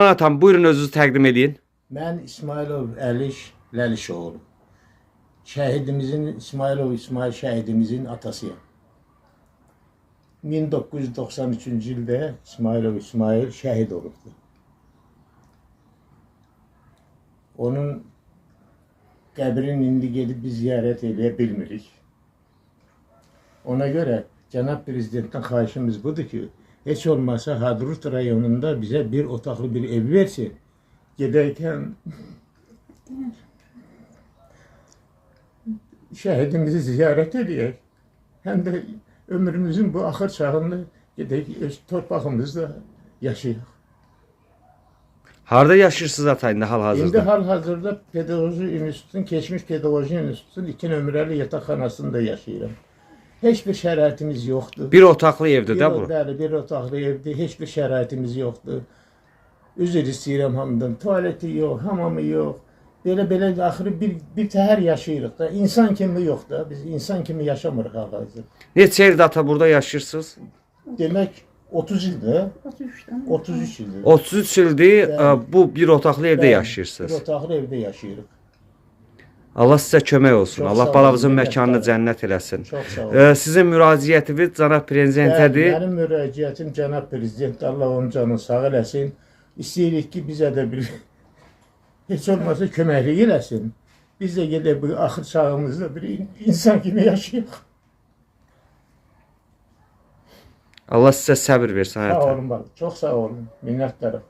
Atam, buyurun özünüzü təqdim edin. Ben İsmailov Əliş Ləlişoğlu. İsmail şəhidimizin atasıyam. 1993-cü ildə İsmail şəhid olubdu. Onun qəbrini indi gedib biz ziyarət edə bilmirik. Ona görə Cənab Prezidentdən xahişimiz budur ki, heç olmasa Hadrut rayonunda bize bir otaqlı bir ev versin. Gedərkən şəhidimizi ziyarət edək. Həm də ömrümüzün bu axır çağında gedək öz torpağımızda yaşayaq. Harda yaşayırsınız ata indi İndi hal-hazırda? hal-hazırda keçmiş pedagojik institutun 2 nömrəli yataqxanasında yaşayıram. Heç bir şəraitimiz yoxdur. Bir otaqlı evdir də bu. Bəli, bir otaqlı evdir. Heç bir şəraitimiz yoxdur. Üzr istəyirəm hamıdan. Tualeti yox, hamamı yox. Belə axırı bir təhər yaşayırıq da. İnsan kimi yox da. Biz insan kimi yaşamırıq hal-hazır. Neçə ildir ata burada yaşayırsınız? Demək 30 ildir. 33 ildir. 33 ildir bu bir otaqlı evdə Bəli, yaşayırsınız. Bir otaqlı evdə yaşayırıq. Allah sizə kömək olsun. Çox Allah sağ balamızın olun, məkanını minnətdarım. cənnət eləsin. Çox sağ olun. Sizin müraciətiniz cənab prezidentədir. Mənim müraciətim cənab prezident, Allah onun canını sağ eləsin. İstəyirik ki, bizə də bir heç olmasa köməklik eləsin. Biz də gedək bu axır çağımızda bir insan kimi yaşayaq. Allah sizə səbir versin Sağ həyata. olun, bak. Çox sağ olun. Minnətdarım.